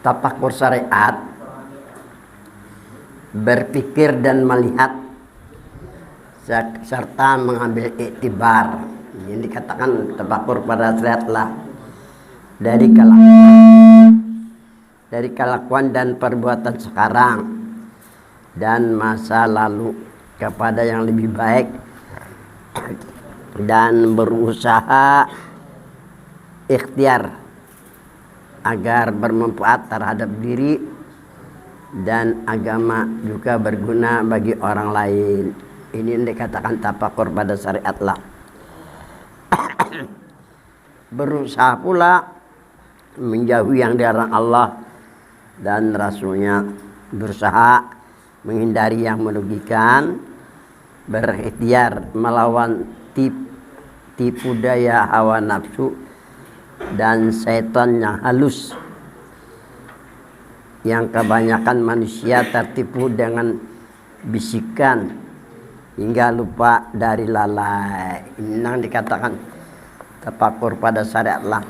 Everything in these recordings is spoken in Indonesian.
tafakur syariat, berpikir dan melihat serta mengambil iktibar. Yang dikatakan tafakur pada syariat lah dari kelakuan dan perbuatan sekarang dan masa lalu kepada yang lebih baik, dan berusaha ikhtiar agar bermanfaat terhadap diri dan agama, juga berguna bagi orang lain. Ini yang dikatakan tafakur pada syariat lah. Berusaha pula menjauhi yang dilarang Allah dan Rasulnya, berusaha menghindari yang merugikan, berikhtiar melawan tipu daya hawa nafsu dan setan yang halus, yang kebanyakan manusia tertipu dengan bisikan hingga lupa dari lalai. Ini yang dikatakan tafakur pada syariat lah.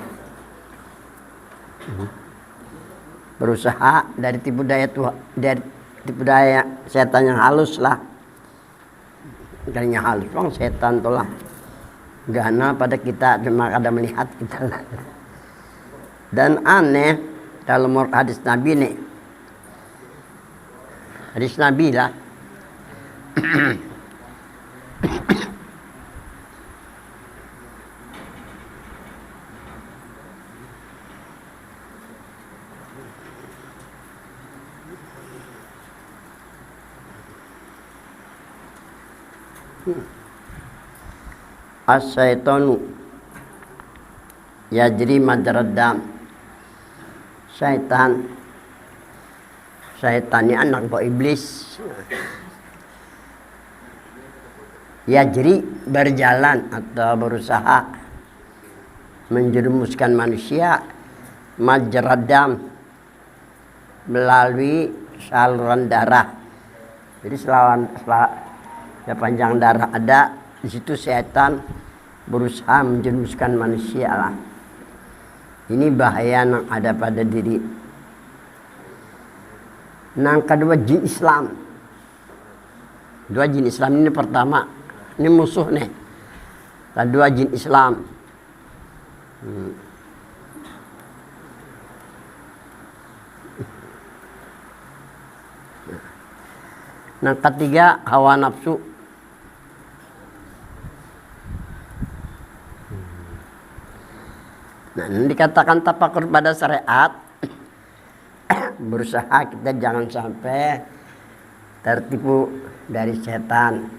Berusaha dari tipu daya setan yang halus lah. Kalinya halus bang setan tuh lah. Gana pada kita cuma kada melihat kita lah. Dan aneh dalam hadis Nabi nih. Hadis Nabi lah. As-syaitanu yajri majrad dam. Syaitan ini anak buah iblis. Yajri berjalan atau berusaha menjerumuskan manusia majrad dam, melalui saluran darah. Jadi sepanjang darah ada, di situ setan berusaha menjerumuskan manusia lah. Ini bahaya yang ada pada diri. Yang kedua jin Islam. Dua jin Islam ini pertama, ini musuh nih. Kedua jin Islam. Yang ketiga hawa nafsu. Nah, ini dikatakan tafakur pada syariat. Berusaha kita jangan sampai tertipu dari setan,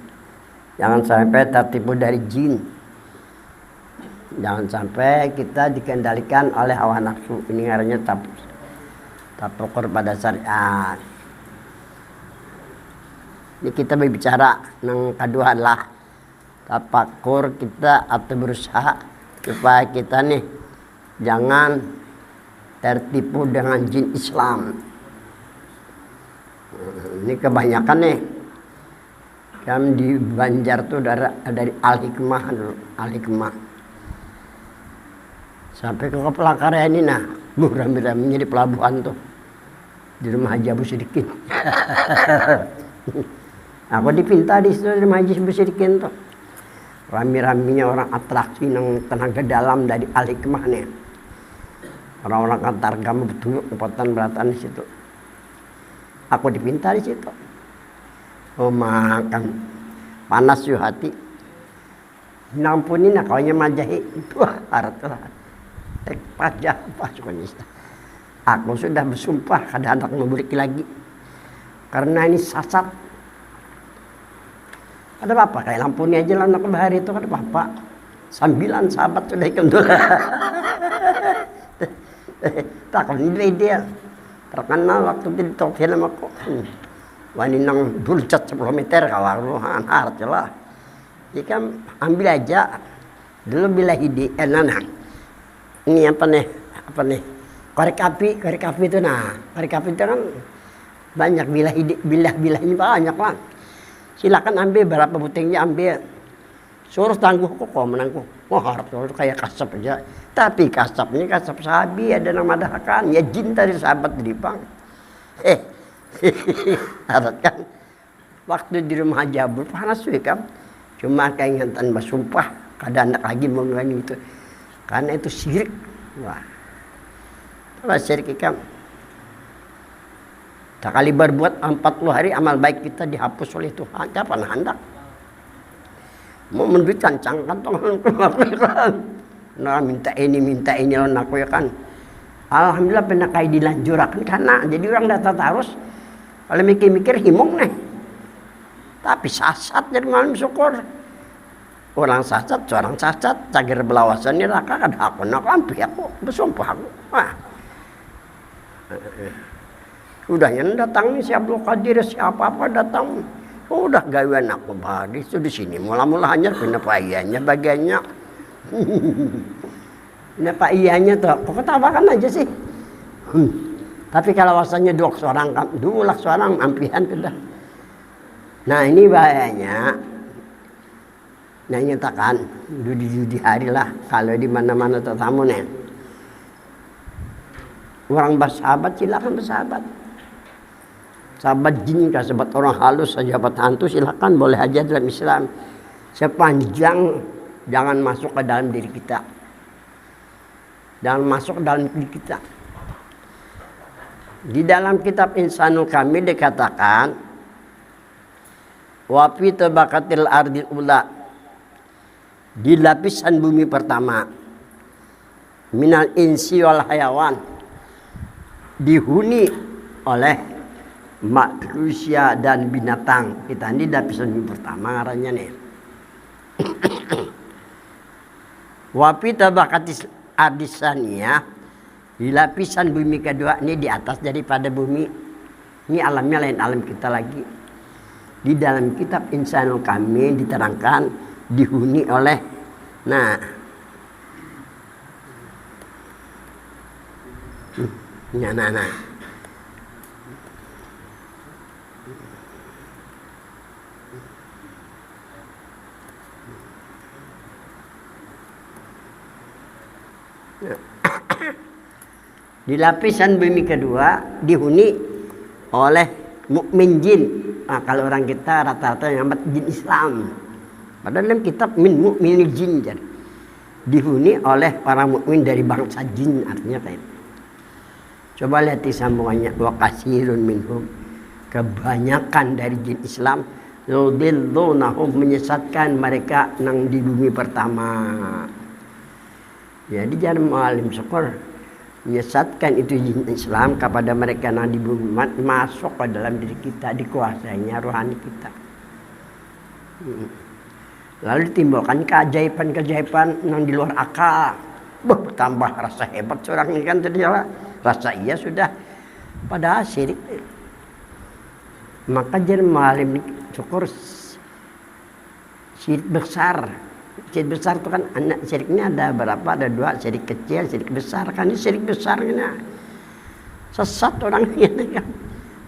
jangan sampai tertipu dari jin, jangan sampai kita dikendalikan oleh hawa nafsu. Ini artinya tafakur pada syariat. Ini kita berbicara yang kedua adalah tafakur kita atau berusaha supaya kita nih jangan tertipu dengan jin Islam. Ini kebanyakan nih. Kan di Banjar tuh dari Al-Hikmah dulu, Al-Hikmah. Sampai ke Pelangkaraya ini nah, rame-ramenya di pelabuhan tuh. Di rumah Haji Abu Sidikin. Aku dipinta di situ di rumah Haji Abu Sidikin tuh. Rame-ramenya orang atraksi yang tenaga dalam dari Al-Hikmah nih. Orang-orang kantar kamu betul kekuatan beratan di situ. Aku dipinta di situ. Oh makan panas yo hati. Nampunin nak kaunya majahi itu harta. Pajak pasukanista. Aku sudah bersumpah kada hendak memberi lagi. Karena ini sasat. Ada apa kayak lampuni aja lah anak bahari itu kada apa. 9 sahabat sudah ikut. Takut ini dia terkenal waktu di top film aku. Wani nang dulcat 10 meter kawaruhan harta lah. Jika ambil aja dulu bila hidi nana. Ini apa nih korek api itu nah. Korek api itu kan banyak bilah ini banyak lah. Silakan ambil berapa butingnya ambil. Suruh tangguh kok menangguh. Wah harap itu kayak kasap aja. Tapi kasap ini kasap sahabi ada nama dahkan. Ya jin dari sahabat Dripang. Harap kan. Waktu di rumah Jabul panas sih kan. Cuma keingatan bersumpah. Kadang anak lagi mau ngulangin itu. Karena itu syirik. Wah. Kalau syirik kan. Tak kali berbuat 40 hari amal baik kita dihapus oleh Tuhan. Kapan hendak? Mau menduit cancang kantong kan. Nah minta ini lawan aku ya kan. Alhamdulillah pernah kayak dilanjurakan karena jadi orang data terus kalau mikir-mikir himung nih. Tapi sasat jadi malam syukur. Orang sasat, seorang sasat, cager belawasan ini raka ada aku nak lampu aku bersumpah aku. Wah. Udah yang datang nih si Abdul Qadir siapa apa datang. Udah gawean aku bagi itu di sini mula-mula hanya kenapa iyanya bagiannya. Kenapa iyanya tuh kok ketawakan aja sih. Tapi kalau wasanya dua seorang kan dua seorang ampihan sudah. Nah ini bahayanya. Nah nyatakan di hari lah kalau di mana-mana tetamu nih. Orang bersahabat silakan bersahabat. Sahabat jin, sahabat orang halus, sahabat hantu silakan boleh aja dalam Islam. Sepanjang jangan masuk ke dalam diri kita. Jangan masuk ke dalam diri kita. Di dalam kitab Insanul Kamil dikatakan wa fi tabaqatil ardil ula di lapisan bumi pertama minal insi wal hayawan dihuni oleh manusia dan binatang. Kita ini lapisan bumi pertama arahnya nih. Wapi tabakatis adisania di lapisan bumi kedua ini di atas daripada bumi. Ini alamnya lain alam kita lagi. Di dalam kitab Insanul Kamil diterangkan dihuni oleh nah di lapisan bumi kedua dihuni oleh mukmin jin. Nah, kalau orang kita rata-rata yang jin Islam. Padahal dalam kitab min mukmin jin jadi dihuni oleh orang mukmin dari bangsa jin artinya kayak. Coba lihat di sambungannya wa kasirun minhum. Kebanyakan dari jin Islam yudillunahum menyesatkan mereka nang di bumi pertama. Jadi jangan malim syukur menyesatkan itu jin Islam kepada mereka yang di bumi masuk ke dalam diri kita dikuasainya rohani kita. Lalu ditimbulkan keajaiban-keajaiban yang di luar akal. Bertambah rasa hebat seorang ini kan jadi rasa iya sudah pada syirik. Maka jangan malim syukur syirik besar. Syirik besar itu kan anak syiriknya ada berapa? Ada dua, syirik kecil, syirik besar. Kan ini syirik besar ini. Sesat orang ini kan.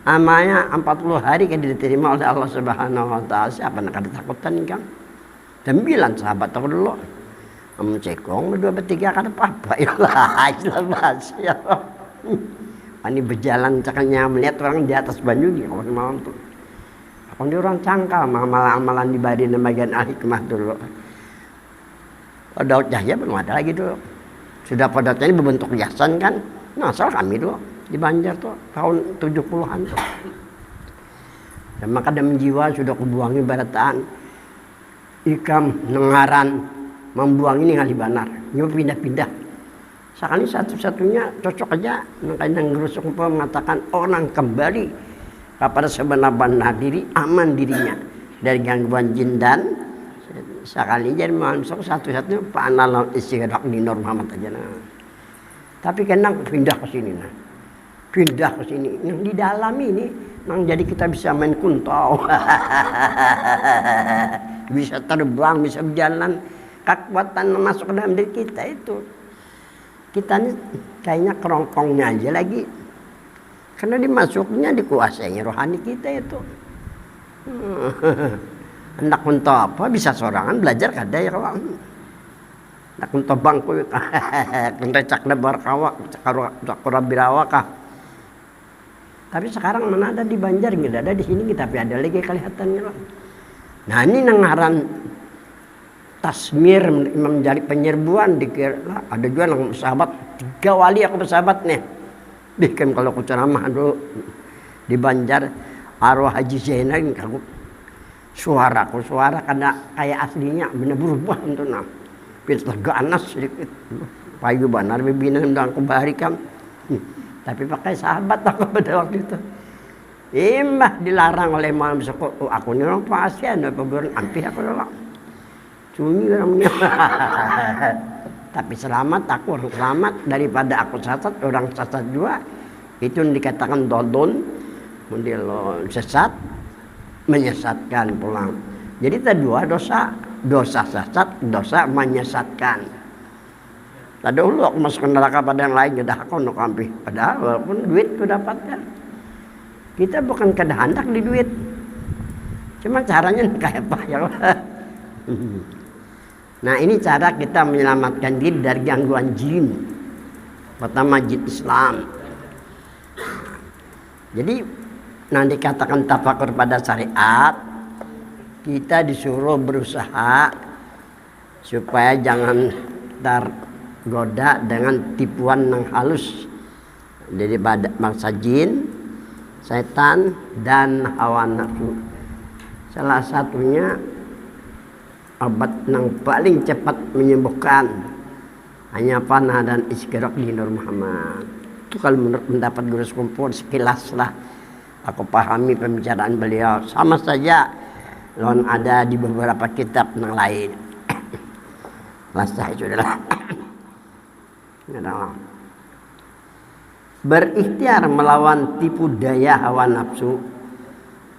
Amanya 40 hari kan diterima oleh Allah Subhanahu wa taala. Siapa nak ditakutan kan? 9 sahabat tahu dulu. Cekong berdua bertiga kan apa ilah ya. Ini berjalan cakanya melihat orang di atas banyu di malam tuh. Apa dia orang cangkal amalan-amalan di badan bagian hikmah dulu. Daud Yahya belum ada lagi dulu. Sudah pada ini berbentuk hiasan kan. Nah, asal kami dulu di Banjar tuh tahun 70-an tuh. Dan maka dalam jiwa sudah kubuangi barataan. Ikam nengaran membuang ini ngali banar. Nyoba pindah-pindah. Sekali satu-satunya cocok aja. Makanya ngerusuk mengatakan orang kembali kepada sebenar-benar diri, aman dirinya dari gangguan jin dan sekali jadi masuk satu-satunya Pak Analam istighfar di Nur Muhammad aja nah. Tapi kena pindah ke sini nah. Pindah ke sini. Yang di dalam ini nang jadi kita bisa main kuntau. Bisa terbang, bisa berjalan. Kekuatan masuk ke dalam diri kita itu. Kita ini kayaknya kerongkongnya aja lagi. Karena dimasuknya dikuasainya rohani kita itu. hendak untuk apa bisa sorangan belajar kada ya kawan. Hendak untuk bangku hendak cak lebar kawak cakura birawakah. Tapi sekarang mana ada di Banjar, nggak ada di sini, tapi ada lagi kelihatannya. Nah ini nangaran tasmir menjadi penyerbuan dikira ada juga yang sahabat 3 wali aku bersahabat nih. Bikin kalau aku ceramah dulu di Banjar arwah Haji Zainal aku suara karena kayak aslinya bener berubah untuk nam. Pintar ganas sedikit. Payu banar bibinan dan aku barikan. Tapi pakai sahabat aku pada waktu itu. Imah dilarang oleh malam suku. Aku ni orang pasien, apa bulan ampih aku dah. Cumi orangnya. Tapi selamat, aku orang selamat daripada aku sesat, orang sesat juga. Itu yang dikatakan dodon, model sesat, menyesatkan pulang. Jadi ada 2 dosa, dosa sesat, dosa menyesatkan. Tak dulu aku masuk neraka pada yang lain, sudah aku nak ambil. Padahal walaupun duit ku dapatkan. Kita bukan kehendak di duit. Cuma caranya kayak apa ya Allah. Nah ini cara kita menyelamatkan diri dari gangguan jin. Pertama jin Islam. Jadi nanti katakan tafakur pada syariat, kita disuruh berusaha supaya jangan tergoda dengan tipuan yang halus daripada bangsa jin, setan dan hawa nafsu. Salah satunya obat yang paling cepat menyembuhkan hanya panah dan istighraq di Nur Muhammad. Itu kalau menurut pendapat Guru Sekumpul sekilas lah aku pahami pembicaraan beliau, sama saja lawan ada di beberapa kitab yang lain. Lasah itu adalah berikhtiar melawan tipu daya hawa nafsu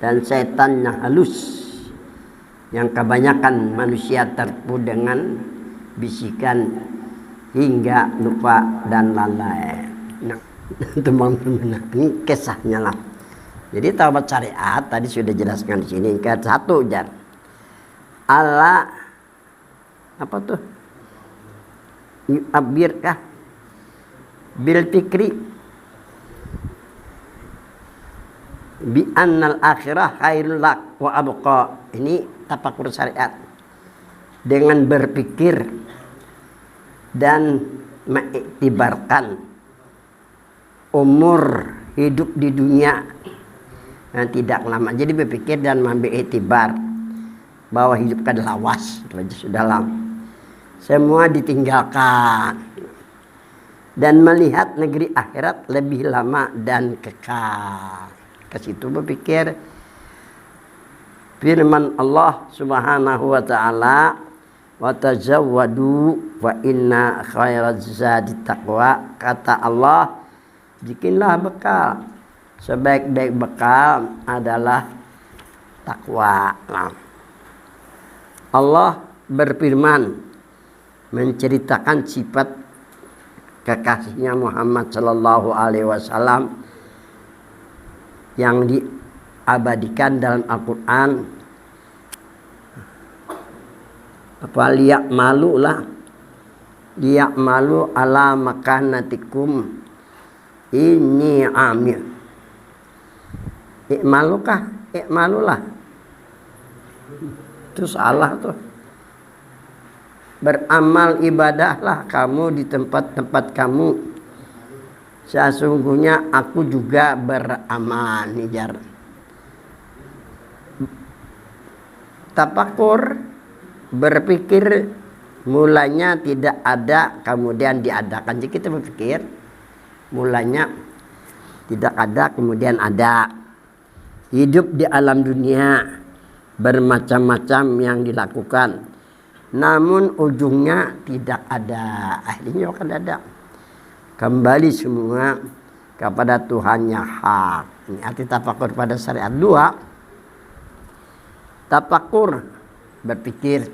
dan setan yang halus yang kebanyakan manusia tertipu dengan bisikan hingga lupa dan lalai. Nah, teman-teman, ini kisahnya lah. Jadi taubat syariat tadi sudah jelaskan di sini. Ke 1 jar. Allah apa tuh? Abirkah bil fikri bi annal akhirah khairul lak wa abqa. Ini tafakur syariat. Dengan berpikir dan mengiktibarkan umur hidup di dunia yang tidak lama. Jadi berpikir dan mengambil iktibar bahwa hidup adalah lawas, sudah lama. Semua ditinggalkan dan melihat negeri akhirat lebih lama dan kekal. Ke situ berpikir firman Allah Subhanahu wa taala, wa tazawwadu wa inna khairaz zadi taqwa. Kata Allah, bikinlah bekal, sebaik-baik bekal adalah takwa. Allah berfirman menceritakan sifat kekasihnya Muhammad sallallahu alaihi wasallam yang diabadikan dalam Al-Qur'an. Apa liyak malu lah, liyak malu ala makanatikum ini amil. Ikmalukah? Ikmalulah. Itu salah tuh. Beramal ibadahlah kamu di tempat-tempat kamu. Sesungguhnya aku juga beramal. Nijar. Tafakur, berpikir mulanya tidak ada, kemudian diadakan. Jadi kita berpikir mulanya tidak ada, kemudian ada. Hidup di alam dunia bermacam-macam yang dilakukan, namun ujungnya tidak ada, akhirnya akan ada. Kembali semua kepada Tuhan yang hak. Ini arti tafakur pada syariat. 2, tafakur berpikir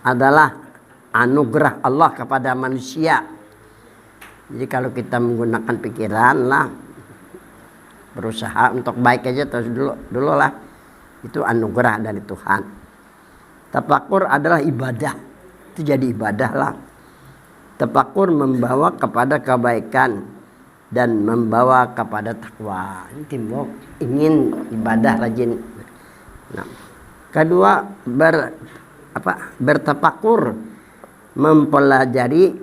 adalah anugerah Allah kepada manusia. Jadi kalau kita menggunakan pikiran lah, berusaha untuk baik aja terus dulu lah, itu anugerah dari Tuhan. Tafakur adalah ibadah. Itu jadi ibadah lah. Tafakur membawa kepada kebaikan dan membawa kepada takwa. Ini timbul ingin ibadah rajin. Nah, kedua bertafakur mempelajari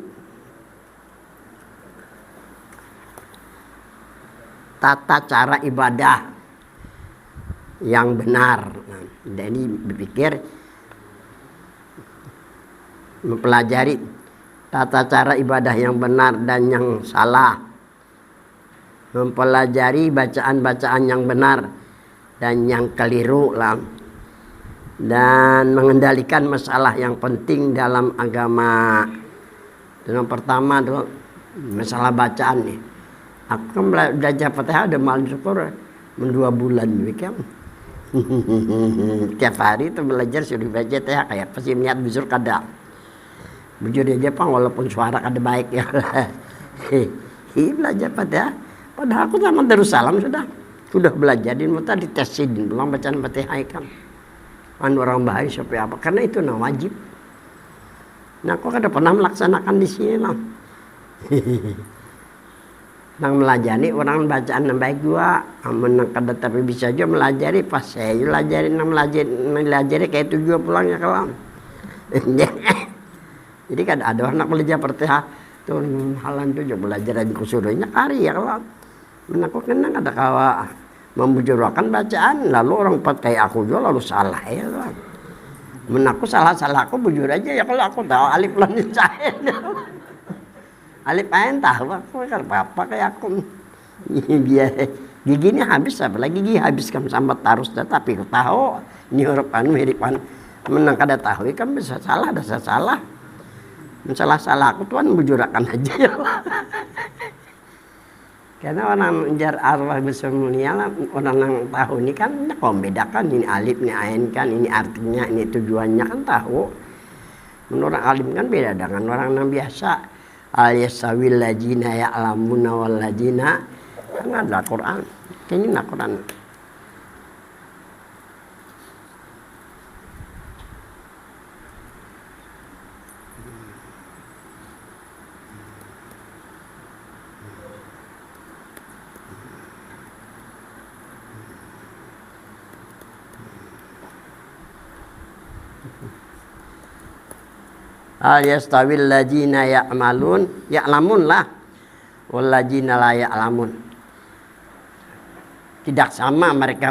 tata cara ibadah yang benar. Nah, jadi berpikir mempelajari tata cara ibadah yang benar dan yang salah, mempelajari bacaan-bacaan yang benar dan yang keliru lah, dan mengendalikan masalah yang penting dalam agama. Yang pertama adalah masalah bacaan nih. Aku kan belajar Fatihah udah malam syukur 2 bulan kan. Tiap hari itu belajar sudah baca Fatihah kayak pasti niat bujur kada. Bujur aja Pak walaupun suara kada baik ya. Belajar Fatihah. Padahal aku sama Darussalam sudah belajar di muta ditesin belum bacaan Fatihah kan. Orang bahaya supaya apa? Karena itu wajib. Nah, aku kada pernah melaksanakan di sini lah. Nang melajari orang bacaan yang baik juga, menang kada tapi bisa juga melajari pas saya melajari melajari kayak itu juga pulangnya kelam. Jadi kan ada orang belajar Fatihah tuh halan tuh juga belajar di kusuruhnya kari ya kelam. Menakut kenang ada kawa membujurkan bacaan lalu orang kayak aku juga lalu salah ya kelam. Menaku salah aku bujur aja ya kalau aku tahu alif lam mim saya. Alif ain tahu aku kan apa kayak aku. Biar giginya habis apalagi gigi habis kan sambat terus tapi aku tahu ini huruf hiripan menang kada tahu kan bisa salah ada salah. Salah aku tuan bujurakan aja ya. Karena orang menjar arwah besar mulia lah, orang yang tahu ini kan membedakan ini alif, ini ain kan, ini artinya, ini tujuannya kan tahu. Menurut alim kan beda dengan orang yang biasa. Al-yasawil ladzina ya'lamuna wal ladzina kan ada Quran. Kayaknya ada Quran. Yastawil ladzina ya'lamun lah wal ladzina la ya'lamun. Tidak sama mereka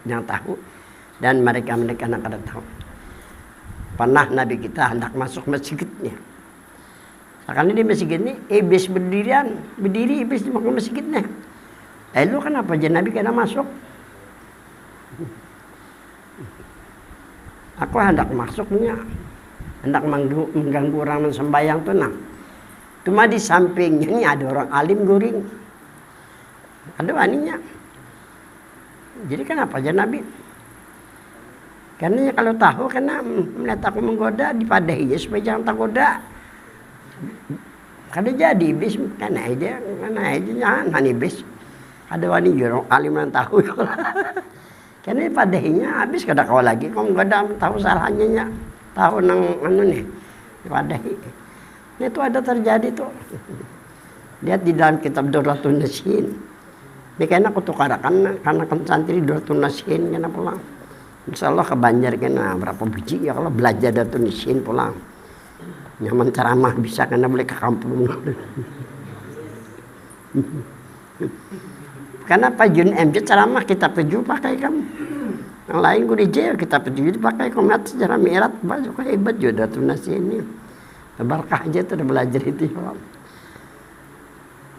yang tahu dan mereka yang kada tahu. Pernah Nabi kita hendak masuk masjidnya. Karena di masjid ini iblis berdiri iblis di masjidnya. Lu kenapa aja Nabi kada masuk? Aku hendak masuknya. Hendak mengganggu orang sembahyang tuh nah. Cuma di sampingnya ini ada orang alim guring. Ada waninya. Jadi kenapa aja Nabi? Karena kalau tahu karena melihat aku menggoda dipadahi ya supaya jangan tergoda. Kada jadi iblis karena aja jangan iblis. Ada wani orang alim yang tahu. Karena dipadahinya habis kada kau lagi kau menggoda tahu salahnya nya. Tahu nang nih wadahi itu ada terjadi tuh. Lihat di dalam kitab Durratun Nasihin. Ini kayaknya aku tukarakan karena kan santri Durratun Nasihin kena pulang. Insyaallah kebanjar kena berapa biji ya kalau belajar Durratun Nasihin pulang. Nyaman ceramah bisa kena boleh ke kampung. Karena Pak Jun MJ ceramah kita peju pakai kamu. Yang lain gue di jail kita pergi dipakai komat sejarah mirat banyak hebat juga Durratun Nasihin ini. Berkah aja tuh belajar itu.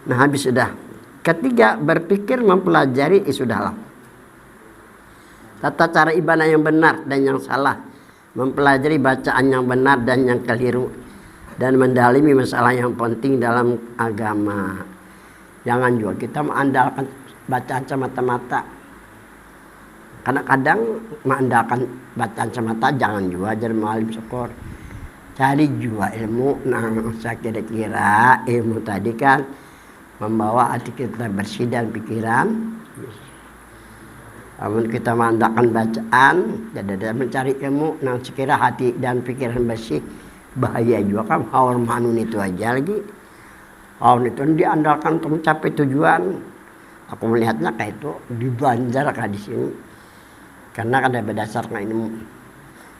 Nah habis sudah. Ketiga berpikir mempelajari sudahlah. Tata cara ibadah yang benar dan yang salah. Mempelajari bacaan yang benar dan yang keliru. Dan mendalami masalah yang penting dalam agama. Jangan juga kita mengandalkan bacaan semata-mata. Karena kadang mengandalkan bacaan semata jangan juga jadi malim syukur. Cari juga ilmu nang saya kira-kira ilmu tadi kan membawa hati kita bersih dan pikiran Namun kita mengandalkan bacaan, dan mencari ilmu, nang sekira hati dan pikiran bersih, bahaya juga kan haur manun itu aja lagi. Haur itu diandalkan untuk mencapai tujuan. Aku melihatnya kayak itu di Banjar kayak di sini, karena ada berdasarkan ilmu.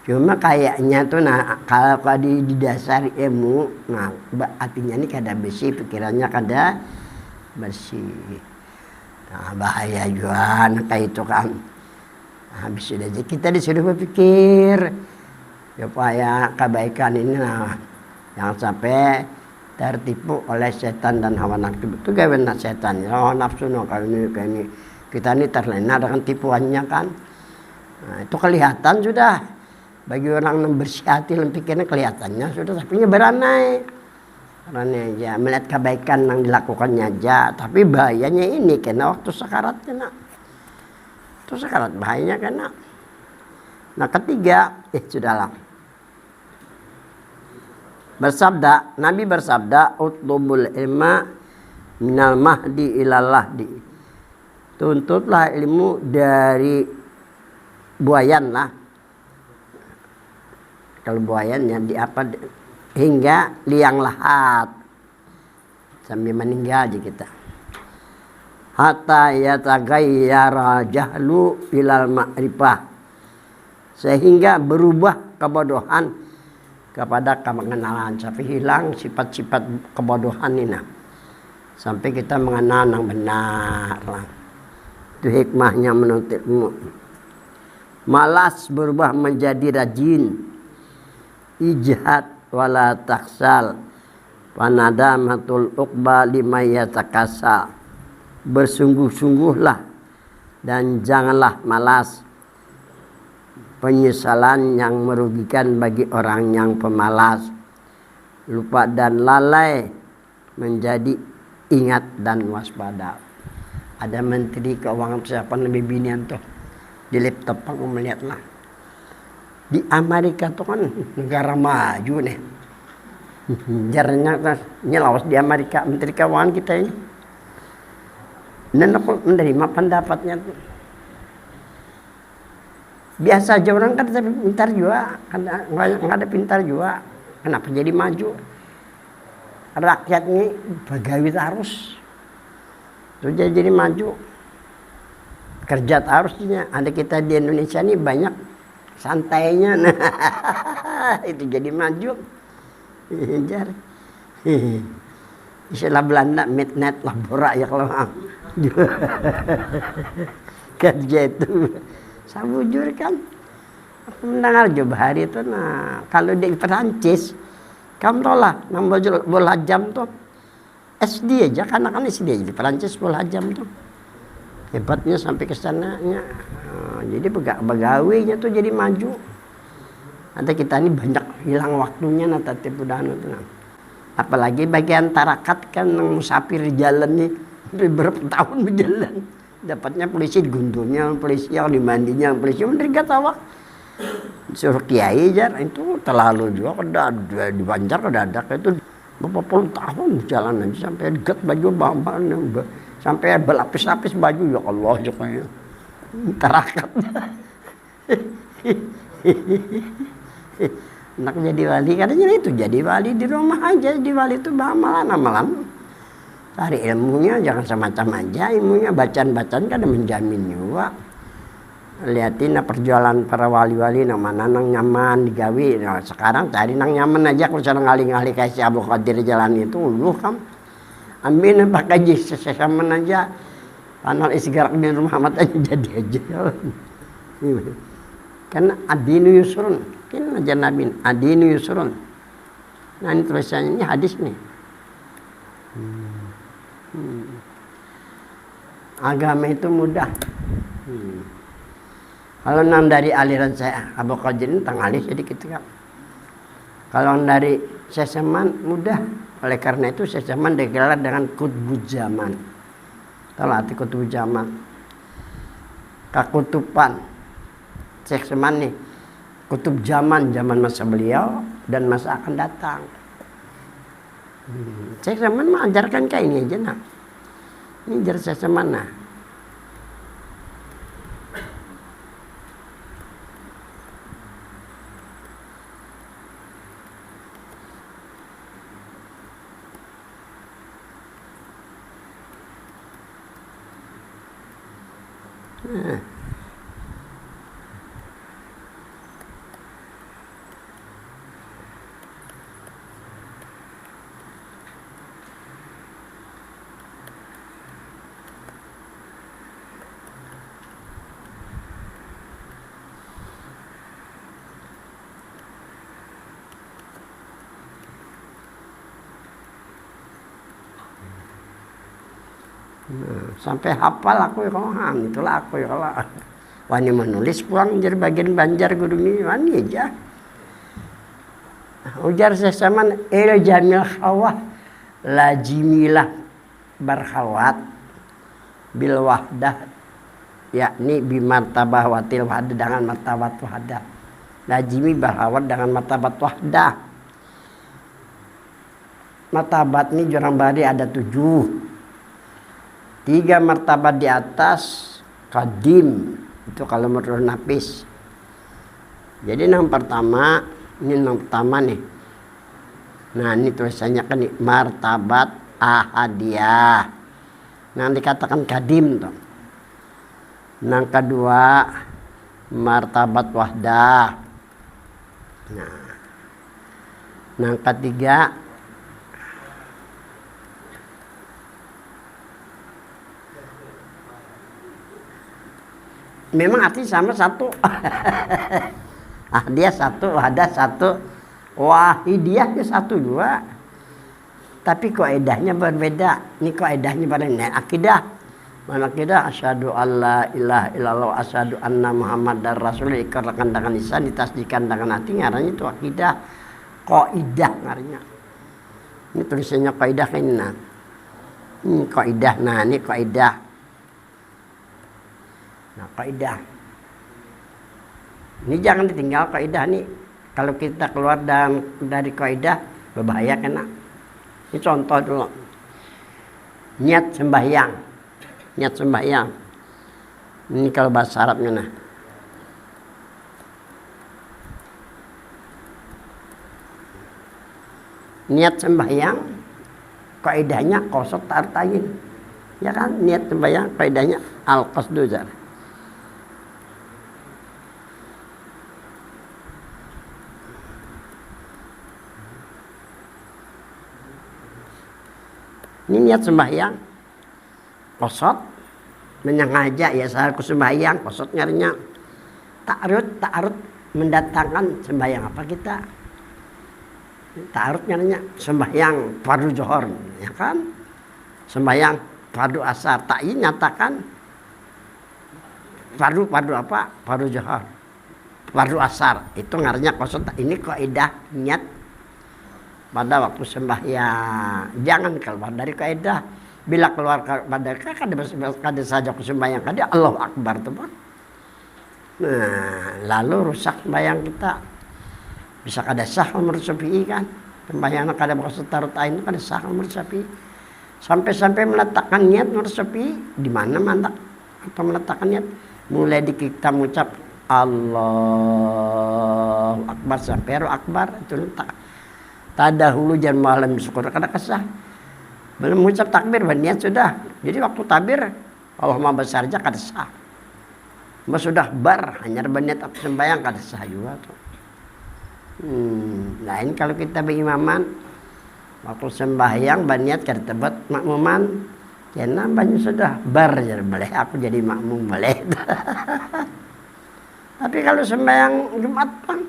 Cuma kayaknya tuh, nah kalau di dasar ilmu, nah artinya ini kada bersih, pikirannya kada bersih. Nah, bahaya juga kayak itu kan. Habis itu aja kita disuruh berpikir supaya kebaikan ini, nah jangan sampai tertipu oleh setan dan hawa nafsu. Itu gawean setan, hawa nafsu no kayak ini. Kita ini terlena dengan tipuannya kan. Nah, itu kelihatan sudah bagi orang yang bersih hati dan pikirnya, kelihatannya sudah, tapi beranai. Karena aja melihat kebaikan yang dilakukannya aja, tapi bahayanya ini kena waktu sekarat kena. Itu sekarat bahayanya kena. Nah ketiga, sudahlah. Nabi bersabda, utlubul ilma minal mahdi ilal lahdi. Tuntutlah ilmu dari buayan lah. Kalau buayannya di apa? Hingga liang lahat, sambil meninggal aja kita. Hatta yataghayyara jahlu ilal ma'rifah, sehingga berubah kebodohan kepada kemengenalan, sampai hilang sifat-sifat kebodohan ini, sampai kita mengenal yang benar lah. Itu hikmahnya menuntut ilmu. Malas berubah menjadi rajin, ijhad wala taksal, panadamatul uqba lima yatakasal. Bersungguh-sungguhlah dan janganlah malas. Penyesalan yang merugikan bagi orang yang pemalas. Lupa dan lalai menjadi ingat dan waspada. Ada menteri keuangan siapa lebih binian tuh di laptop aku melihatlah. Di Amerika tuh kan negara maju nih. Jarangnya nyelawas di Amerika menteri keuangan kita ini. Dan aku menerima pendapatnya tuh. Biasa aja orang kan tapi pintar juga, nggak ada pintar juga. Kenapa jadi maju? Rakyatnya pegawai harus. Terus jadi maju. Kerja harusnya. Ada kita di Indonesia ini banyak santainya, nah itu jadi maju. Istilah Belanda midnight labora ya kalau kerja itu. Saya bujur kan, aku mendengar juga hari itu. Nah kalau di Perancis, kamu tahu lah, bola jam tuh SD aja, karena kan SD aja di Perancis bola jam tuh. Hebatnya sampai ke sananya. Jadi pegawainya tuh jadi maju. Nanti kita ini banyak hilang waktunya nata tipu dana tuh. Apalagi bagian tarakat kan yang musafir di jalan nih berapa tahun berjalan. Dapatnya polisi gundunya, polisi yang dimandinya, polisi menderita tawak. Suruh kiai aja itu terlalu juga di Banjar kedadak itu berapa puluh tahun jalan aja sampai dekat baju bahan sampai berlapis-lapis baju, ya Allah joknya terakat. Anak jadi wali katanya itu, jadi wali di rumah aja, jadi wali itu amalan cari ilmunya, jangan semacam aja ilmunya, bacaan-bacaan kan ada menjamin juga. Lihatin perjualan para wali-wali nang mana nang nyaman digawi. Nah, sekarang cari nang nyaman aja, kalau cara ngali-ngali kayak si Abu Qadir jalan itu lu kan ambil pakai jis sesaman aja, panal isgarak di rumah Muhammad aja jadi aja. Karena adinu yusrun, kan aja Nabi adinu yusrun. Nah ini tulisannya, ini hadis nih. Agama itu mudah. Kalau nang dari aliran saya Abu Qadir ini tangalis sedikit kan. Kalau dari sesaman mudah. Oleh karena itu sesaman digelar dengan kutbu zaman. Tahu arti kutbu zaman? Kekutupan. Sesaman nih. Kutub zaman masa beliau dan masa akan datang. Sesaman mengajarkan kayak ini aja nah. Ini jar sesaman nah. Nah. Sampai hafal aku ya kohan, itulah aku ya kalau wani menulis pulang jadi bagian Banjar gudumi wani aja. Ujar sesaman jamil khawah lazimilah berkhawat bil wahdah yakni bimartabah watil wahdah dengan martabat wahdah. Lazimi berkhawat dengan martabat wahdah. Martabat ini jurang bari ada 7. 3 martabat di atas kadim itu kalau menurut Nafis. Jadi yang pertama nih. Nah ini tulisannya kan nih, martabat ahadiyah. Nah dikatakan kadim tuh. Yang kedua martabat wahdah. Nah yang ketiga memang artinya sama satu. Dia satu, ada satu, wahidiyahnya satu juga. Tapi kaidahnya berbeda. Ini kaidahnya berbeda. Akidah. Mana akidah? Asyhadu alla ilaha illallah asyhadu anna muhammadar rasul ikrarkan dengan lisan ditasdiqkan dengan hati ngarannya itu akidah. Kaidah ngarannya. Ini tulisannya kaidah ini. Ini kaidah. Nah, ini kaidah. Nah, kaidah. Ini jangan ditinggal kaidah nih. Kalau kita keluar dari kaidah berbahaya kena. Ini contoh dulu. Niat sembahyang. Niat sembahyang. Ini kalau bahasa Arabnya nah. Niat sembahyang kaidahnya qasad tartayin. Ya kan? Niat sembahyang kaidahnya al-qasdu zar. Ini niat sembahyang qasad menyengaja ya saat sembahyang qasad nyarinya ta'arud mendatangkan sembahyang apa kita ta'arud nyarinya sembahyang fardu zuhur ya kan sembahyang fardu asar ta'yin nyatakan fardu apa fardu zuhur fardu asar itu ngarinya qasad ini kaidah niat pada waktu sembahyang jangan keluar dari kaidah. Bila keluar pada kada saja sembahyang kada Allahu Akbar tuh Pak. Nah, lalu rusak sembahyang kita. Bisa kada sah menurut Syafi'i kan. Sembahyang kada maksud tarut ain kada sah menurut Syafi'i. Sampai meletakkan niat menurut Syafi'i di mana mantak atau meletakkan niat mulai di kita mengucap Allahu Akbar sampai akbar itu letak. Tadahulu jangan malam syukur kada kesah. Belum mengucap takbir berniat sudah. Jadi waktu takbir Allahumma besar aja kada sah. Sudah bar hanya berniat sembahyang kada sah juga tuh. Lain kalau kita berimaman waktu sembahyang berniat kada tebet makmuman karena banyak sudah bar jadi boleh aku jadi makmum boleh. Tapi kalau sembahyang Jumat Bang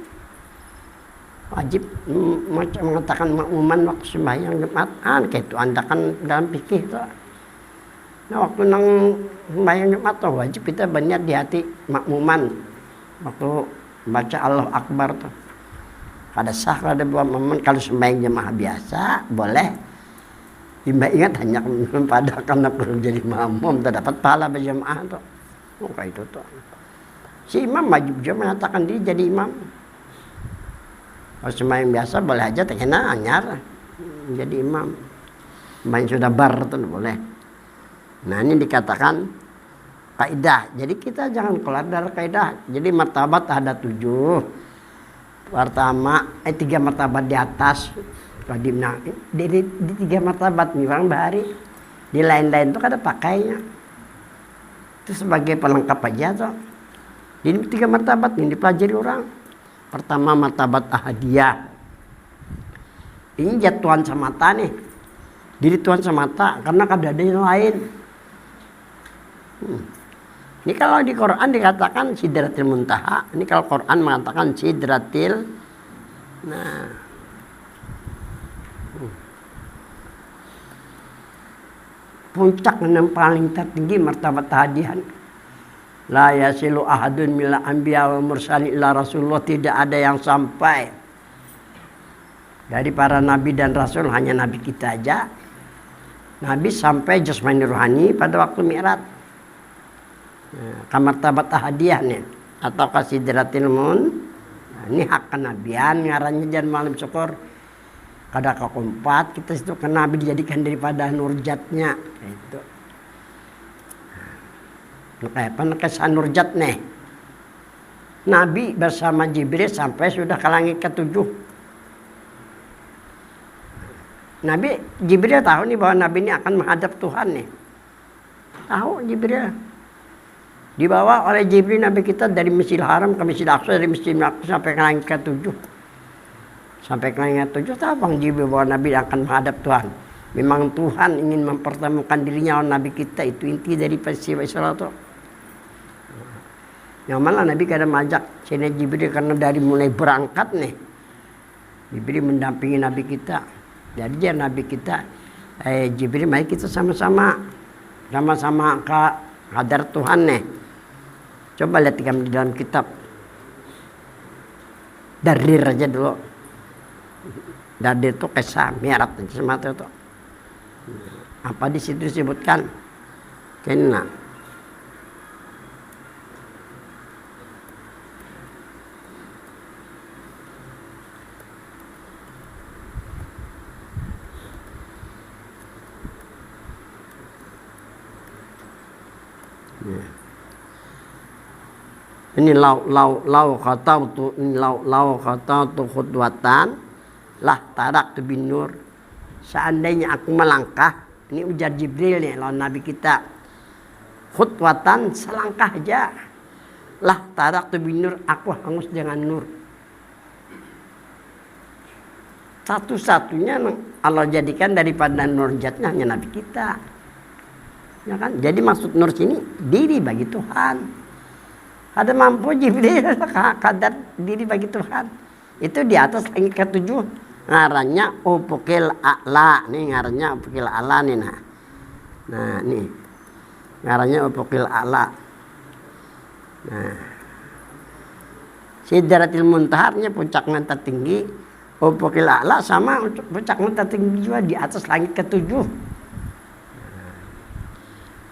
wajib mengatakan makmuman waktu sembahyang Jumatan kayak itu anda kan dalam fikih tuh. Nah waktu nang sembahyang Jumat tuh wajib kita berniat di hati makmuman waktu baca Allahu Akbar tuh. Kada sah kada buat makmuman kalau sembahyang jemaah biasa boleh. Ingat hanya pada karena perlu jadi makmum terdapat pahala berjemaah tuh. Oh kayak itu tuh. Si imam wajib juga menyatakan dia jadi imam. Kalau sembahyang biasa boleh aja terkena anyar jadi imam. Sembahyang sudah bar itu boleh. Nah ini dikatakan kaidah. Jadi kita jangan keluar dari kaidah. Jadi martabat ada 7. Pertama 3 martabat di atas. Kadimna di 3 martabat nih orang bahari. Di lain-lain itu kada pakainya. Itu sebagai pelengkap aja tuh. Ini 3 martabat yang dipelajari orang. Pertama martabat ahadiyah. Ini Tuhan semata nih. Diri Tuhan semata karena kada ada yang lain. Ini kalau di Quran dikatakan Sidratil Muntaha. Ini kalau Quran mengatakan Sidratil. Nah. Puncak yang paling tertinggi martabat ahadiyah. La yasilu ahadun mila anbiya wa mursalin illa rasulullah. Tidak ada yang sampai dari para nabi dan rasul, hanya nabi kita aja. Nabi sampai jasmani rohani pada waktu Mi'raj. Nah, martabat ahadiyah nih atau Sidratil Muntaha. Nah, ini hak kenabian ngarannya jangan malam syukur. Kada keempat kita itu kan nabi dijadikan daripada nurjatnya itu. Kayak apa kesan nurjat nih. Nabi bersama Jibril sampai sudah ke langit ke-7. Nabi Jibril tahu nih bahwa Nabi ini akan menghadap Tuhan nih. Tahu Jibril. Dibawa oleh Jibril Nabi kita dari Masjidil Haram ke Masjidil Aqsa, dari Masjidil Aqsa sampai ke langit ke-7. Sampai ke langit ke-7 tahu Bang Jibril bahwa Nabi akan menghadap Tuhan. Memang Tuhan ingin mempertemukan dirinya oleh Nabi kita, itu inti dari peristiwa Isra itu. Yang malah Nabi kadang mengajak Sayyidina Jibril karena dari mulai berangkat nih. Jibril mendampingi Nabi kita. Jadi dia Nabi kita, Jibril mari kita sama-sama ke hadar Tuhan nih. Coba lihat di dalam kitab. Darir aja dulu. Darir itu kisah Mi'raj semata itu. Apa di situ disebutkan? Kena. Ini lau khatautu khutwatan lah taraktu bin nur. Seandainya aku melangkah, ini ujar Jibril nih lawan Nabi kita. Khutwatan selangkah aja. Lah taraktu bin nur, aku hangus dengan nur. Satu-satunya Allah jadikan daripada nurjatnya hanya Nabi kita. Ya kan? Jadi maksud nur sini diri bagi Tuhan. Ada mampu Jibril kadar diri bagi Tuhan. Itu di atas langit ke-7. Ngarannya Ufukil A'la. Nih ngarannya Ufukil A'la nih nah. Nah nih. Ngarannya Ufukil A'la. Nah. Sidratil Muntaha puncaknya tertinggi. Ufukil A'la sama puncaknya tertinggi juga di atas langit ke-7.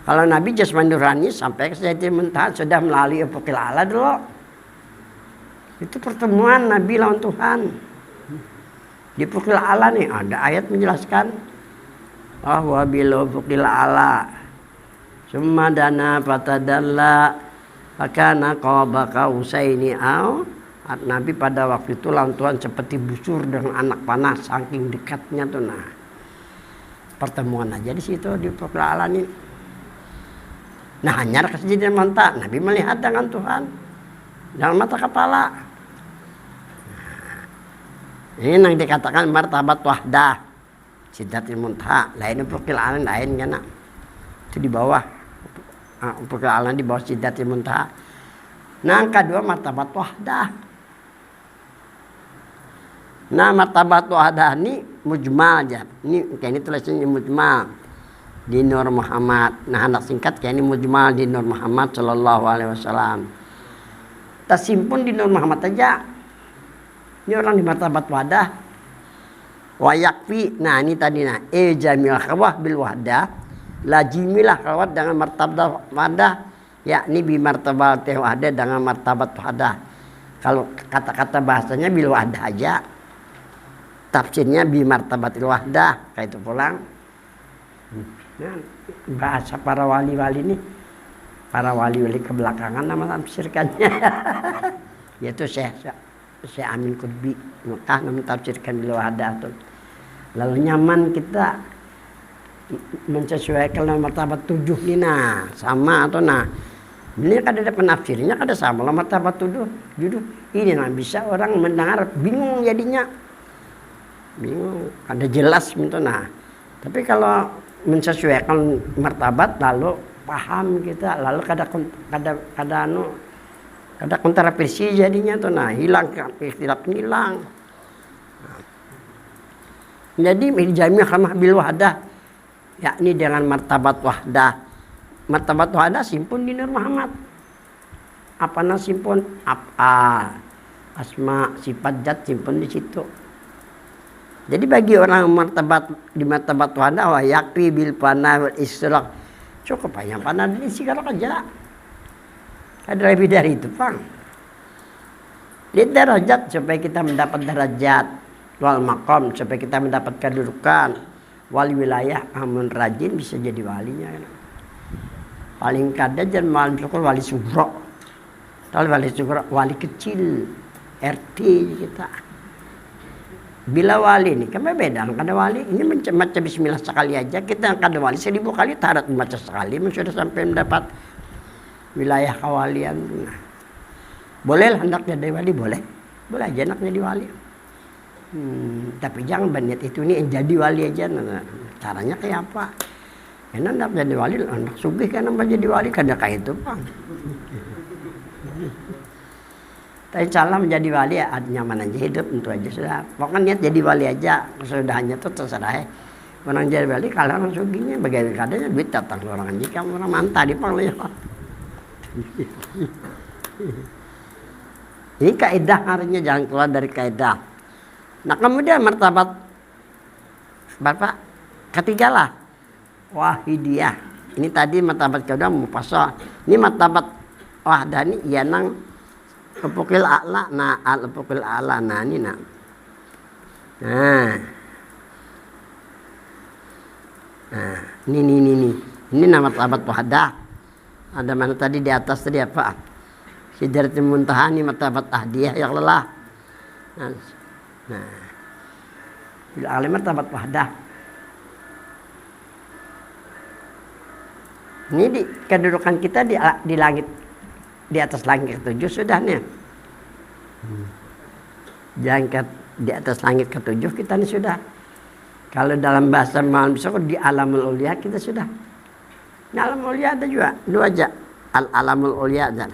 Kalau Nabi jasmani nurani sampai ke Sidratil Muntaha sudah melalui Ufukil A'la dulu. Itu pertemuan Nabi lawan Tuhan. Di Ufukil A'la nih ada ayat menjelaskan bahwa bil Ufukil A'la summa dana fatadalla fakana qaba qausaini aw. Nabi pada waktu itu lawan Tuhan seperti busur dengan anak panah saking dekatnya tuh nah. Pertemuan aja di situ di Ufukil A'la nih. Nah hanya ke Sidratil Muntaha Nabi melihat dengan Tuhan dengan mata kepala. Ini yang dikatakan martabat wahdah Sidratil Muntaha. Lain Ufukil A'la lain kan. Itu di bawah. Ufukil A'la di bawah Sidratil Muntaha. Nah yang kedua martabat wahdah. Nah martabat wahdah ini mujmal aja. Ini kayak ini tulisannya mujmal di Nur Muhammad. Nah anak singkat kayak ini mujmal di Nur Muhammad sallallahu alaihi wasallam. Tersimpun di Nur Muhammad aja. Ini orang di martabat wadah. Wa yakfi. Nah ini tadi nah jamil khawah bil wahdah. Lazimilah khawat dengan martabat wadah. Yakni bi martabat wahdah dengan martabat wadah. Kalau kata-kata bahasanya bil wahdah aja. Tafsirnya bi martabatil wahdah. Kayak itu pulang. Nah, bahasa para wali-wali ini, para wali-wali kebelakangan nama tafsirkannya. Yaitu Syekh Amin Qutbi Mekah nama tafsirkan bil wahdah. Lalu nyaman kita menyesuaikan dengan martabat 7 nih, nah sama atau nah ini kan ada penafsirnya, ada sama lah martabat 7 ini, nah bisa orang mendengar bingung jadinya, bingung ada jelas gitu. Nah tapi kalau menyesuaikan martabat lalu paham kita, lalu kada kontrapesi jadinya tuh, nah hilang ikhtilaf, hilang. Jadi jami khamah bil wahdah, yakni dengan martabat wahdah. Martabat wahdah simpun di Nur Muhammad. Apa na simpun? Apa asma sifat zat simpun di situ. Jadi bagi orang di martabat wahdah wa yakfi bil fana wal istiraq, cukup hanya fana dan istiqraq aja. Ada lebih dari itu, Bang. Di derajat supaya kita mendapat derajat, wal maqam supaya kita mendapat kedudukan, wal wilayah amun rajin bisa jadi walinya. Paling kada jangan malam syukur wali sugro. Kalau wali sugro wali kecil RT kita. Bila wali ini kan beda, kada wali ini macam bismillah sekali aja, kita kada wali 1000 kali tarat membaca sekali sudah sampai mendapat wilayah kewalian. Nah, boleh lah hendak jadi wali, boleh aja hendak jadi wali. Tapi jangan banyak itu nih jadi wali aja. Nah, caranya kayak apa? Karena hendak jadi wali, hendak sugih kan hendak jadi wali, kada kayak itu, Bang. Tapi salah menjadi wali ya nyaman aja hidup, tentu aja sudah. Pokoknya niat jadi wali aja, kesudahannya tuh terserah. Orang jadi wali kalau orang sugihnya bagaimana kadanya duit datang orang anjing, kamu orang mantap di panggil. Ini kaidah harinya, jangan keluar dari kaidah. Nah kemudian martabat Bapak ketiga lah wahidiyah. Ini tadi martabat kedua mufassal. Ini martabat wahdani ya nang ufukil a'la, nah al ufukil a'la, nah ini nah. Nah, ini nama martabat wahdah. Ada mana tadi di atas tadi apa? Sidratul Muntaha, ini martabat ahdiyah yang lelah. Nah, bila alim martabat wahdah. Ini di kedudukan kita di langit, di atas langit ke-7 sudah nih. Jangkat di atas langit ke-7 kita nih sudah. Kalau dalam bahasa malam besok di alamul ulia kita sudah. Di alamul ulia ada juga dua aja. Al-alamul ulia dan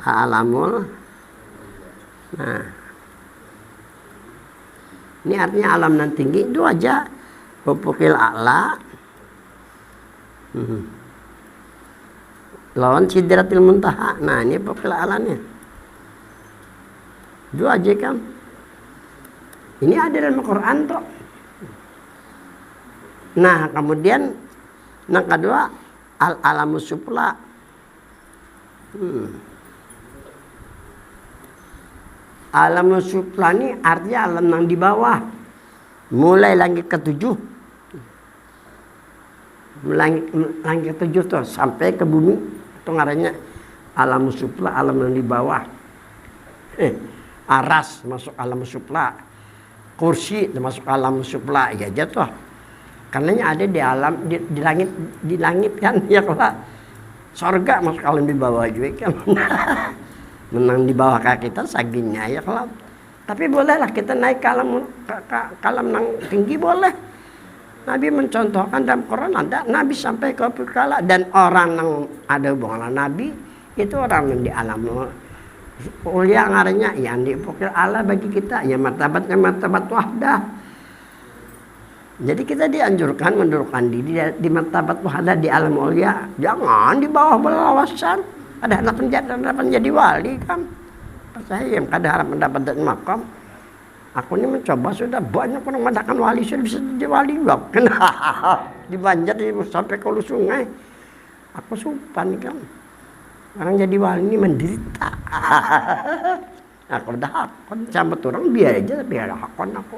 alamul. Nah, ini artinya alam nan tinggi dua aja. Ufukil a'la. Lawan sidratil muntaha. Nah, ini ufukil a'lanya. Dua aja kan. Ini ada dalam Al-Quran toh. Nah, kemudian yang kedua al-alamus supla. Alamus supla ini artinya alam yang di bawah. Mulai langit ke-7. Langit ke-7 tuh sampai ke bumi. Itu ngarannya alamus supla, alam yang di bawah. Aras masuk alam supla. Kursi termasuk alam supla ya jatuh. Karenanya ada di alam di langit kan ya kalau surga masuk alam di bawah juga kan. Menang di bawah kaki kita sagingnya ya kalau. Tapi bolehlah kita naik ke alam yang tinggi boleh. Nabi mencontohkan dalam Quran ada Nabi sampai ke Pukala, dan orang yang ada hubungan Nabi itu orang yang di alam ulia ngarannya yang di Pukul Allah bagi kita ya martabatnya martabat wahdah. Jadi kita dianjurkan mendudukkan diri di martabat wahdah di alam ulia, jangan di bawah belawasan. Ada anak menjadi wali kan. Saya yang kada harap mendapat makam. Aku ini mencoba sudah banyak orang mendapatkan wali, sudah bisa jadi wali juga. Di Banjar sampai ke hulu sungai. Aku sumpan kan. Orang jadi wali ini menderita. Aku udah hakon sama orang biar aja, tapi ada hakon aku.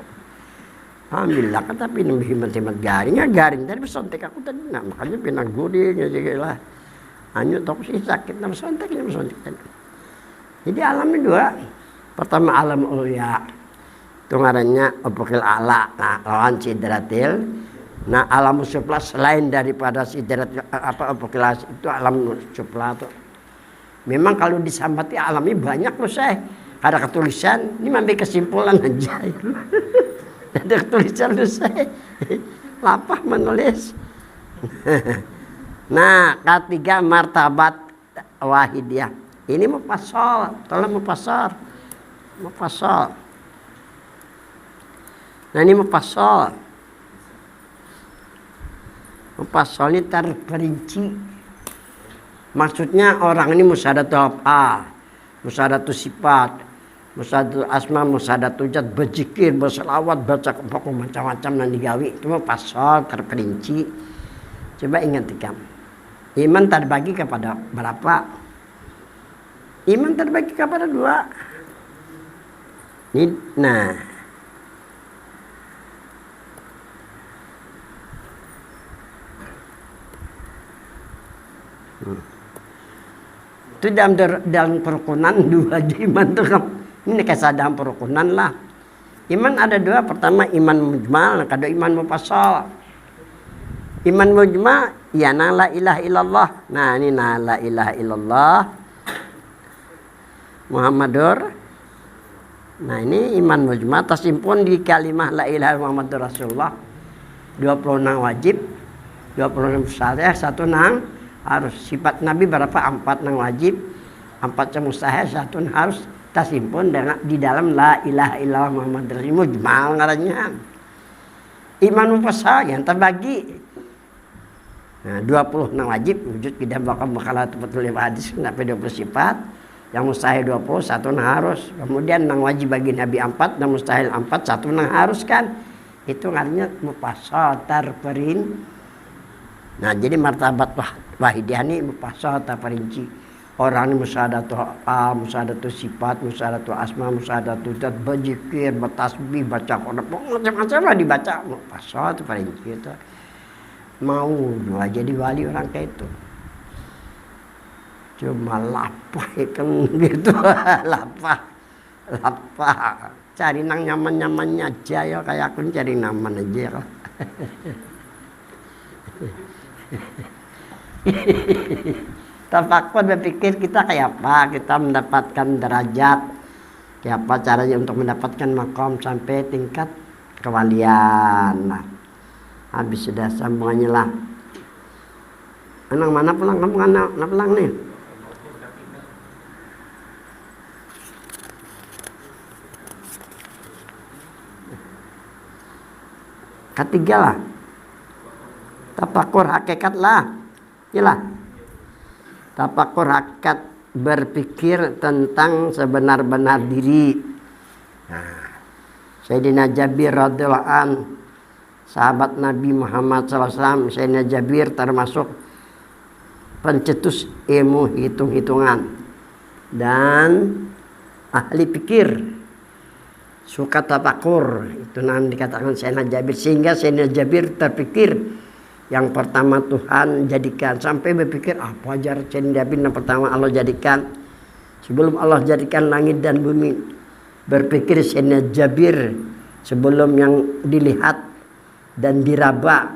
Alhamdulillah kan, tapi lebih hemat garingnya garing tadi bersontek aku tadi, nah makanya pinang guring ya lah. Hanya toko sih sakit, nama sonteknya bersontek tadi. Jadi alamnya dua. Pertama alam ulia, itu ngarannya ufukil a'la, nah lawan sidratil Nah, alam sufla selain daripada sidrat populasi itu alam sufla tuh. Memang kalau disambati alamnya banyak loh saya. Ada ketulisan, ini ambil kesimpulan aja. Ada ketulisan loh saya. Lapah menulis. Nah, ketiga martabat wahidiyah. Ini mufassal, tolong mufassal. Mufassal. Nah, ini mufassal. Mufassal ini terperinci. Maksudnya orang ini musyahadatul af'al, musyahadatul sifat, musyahadatul asma, musyahadatul zat, berzikir, berselawat, baca macam-macam dan digawi. Itu mufassal terperinci. Coba ingat ikam. Iman terbagi kepada berapa? Iman terbagi kepada dua. Nah, itu dalam perukunan dua iman tuh kan. Ini kisah dalam perukunan lah. Iman ada dua. Pertama iman mujmal, kedua iman mufassal. Iman mujmal, ya la ilaha illallah. Nah, ini la ilaha illallah Muhammadur. Nah, ini iman mujmal tersimpun di kalimah la ilaha Muhammadur Rasulullah. 26 wajib, 26 syariah, 1 nang harus. Sifat Nabi berapa? 4 nang wajib, 4 mustahil, 1 harus tersimpun di dalam la ilaha illallah Muhammadur Rasulullah. Mujmal ngarannya. Iman mufassal yang terbagi. Nah, 20 nang wajib wujud kita bakal betul hadis sampai 20 sifat. Yang mustahil 20, 1 nang harus. Kemudian nang wajib bagi Nabi 4, nang mustahil 4, 1 nang harus kan. Itu artinya mufassal terperinci. Nah, jadi martabat wahidiyah ini mufassal terperinci. Orang ini musyahadatul af'al, musyahadatul sifat, musyahadatul asma, musyahadatul zat, berzikir, bertasbih, baca Quran, macam-macam lah dibaca. Mufassal terperinci itu. Mau juga jadi wali orang kayak itu. Cuma lapah kan gitu. lapah cari nang nyaman-nyamannya aja ya, kayak aku cari nyaman aja. Tafakur berpikir kita kayak apa, kita mendapatkan derajat, kayak apa caranya untuk mendapatkan makom sampai tingkat kewalian. Nah, habis sudah sambungannya lah. Anak mana pulang? Kamu mana pulang nih? Ketiga lah. Tafakur hakikat lah. Yalah. Tafakur hakikat, berpikir tentang sebenar-benar diri. Nah, Sayyidina Jabir radhiyallahu an, sahabat Nabi Muhammad SAW, Sayyidina Jabir termasuk pencetus ilmu hitung-hitungan dan ahli pikir, suka tafakur. Itu nanti dikatakan Sayyidina Jabir, sehingga Sayyidina Jabir terpikir yang pertama Tuhan jadikan, sampai berpikir apa ajar Sayyidina Jabir yang pertama Allah jadikan sebelum Allah jadikan langit dan bumi. Berpikir Sayyidina Jabir sebelum yang dilihat dan diraba,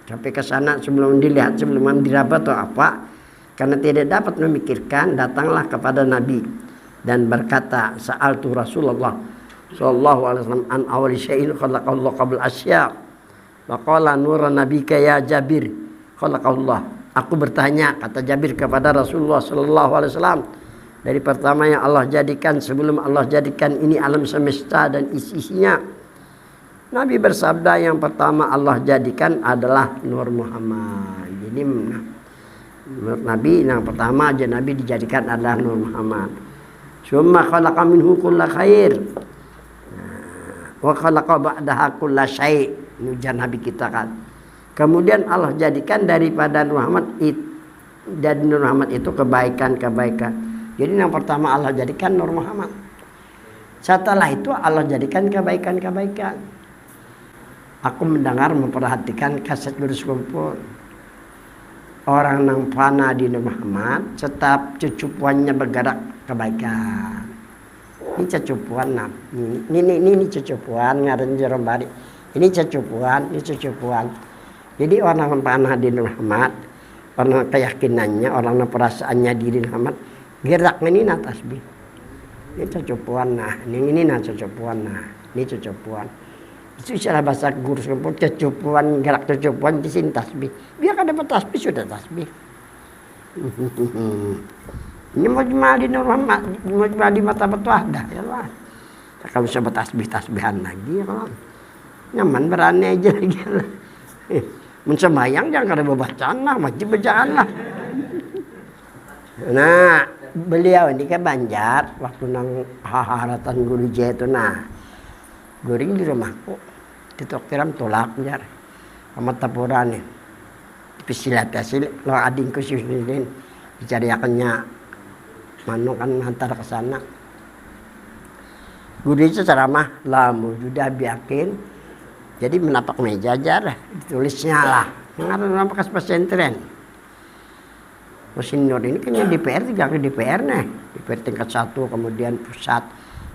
sampai ke sana sebelum dilihat, sebelum diraba atau apa, karena tidak dapat memikirkan, datanglah kepada Nabi dan berkata, sa'altu Rasulullah sallallahu alaihi wasallam an awali syai'in khalaqallahu qabla asya' wa qala nuran nabika ya Jabir khalaqallah. Aku bertanya, kata Jabir kepada Rasulullah sallallahu alaihi wasallam, dari pertama yang Allah jadikan, sebelum Allah jadikan ini alam semesta dan isi-isinya. Nabi bersabda yang pertama Allah jadikan adalah Nur Muhammad. Jadi menurut Nabi yang pertama aja Nabi dijadikan adalah Nur Muhammad. Summa khalaqa minhu kulla khair wa khalaqa ba'daha kulla syai'. Ini ujian Nabi kita kan. Kemudian Allah jadikan daripada Nur Muhammad dari Nur Muhammad itu kebaikan-kebaikan. Jadi yang pertama Allah jadikan Nur Muhammad. Setelah itu Allah jadikan kebaikan-kebaikan. Aku mendengar, memperhatikan kaset Lurus Kumpul. Orang nang fana di Muhammad, setiap cucupuannya bergerak kebaikan. Ini cucupuan nah. Ini cucupuan ngaran Jerombari. Ini cucupuan, ini cucupuan. Jadi orang panah di Rahmat, orang keyakinannya, orang perasaannya diri Rahmat, gerak ini na tasbih. Ini cucupuan nah, ini na cucupuan nah, ini cucupuan. Itu istilah bahasa guru sebut cucupuan, gerak cucupuan di sini tasbih. Biar kan dapat tasbih sudah tasbih. Ini mau di Rahmat, mau di mata betul ada ya lah. Kalau bisa bertasbih-tasbihan lagi ya kan. Nyaman berani aja lagi lah. Mensembayang jangan ada bacaan lah, wajib bacaan lah. Nah, beliau ini ke Banjar waktu nang haratan guru je itu nah. Guring di rumahku. Ditoktiram tolak jar. Sama tapuran nih. Pisilat hasil lo adingku sini dicariakannya mano kan hantar ke sana. Guru itu ceramah lamu sudah biakin. Jadi menapak meja aja lah, ditulisnya lah. Yang ada dalam bekas pesantren. Senior ini kan yang DPR 3 kali DPR nih. DPR tingkat 1 kemudian pusat.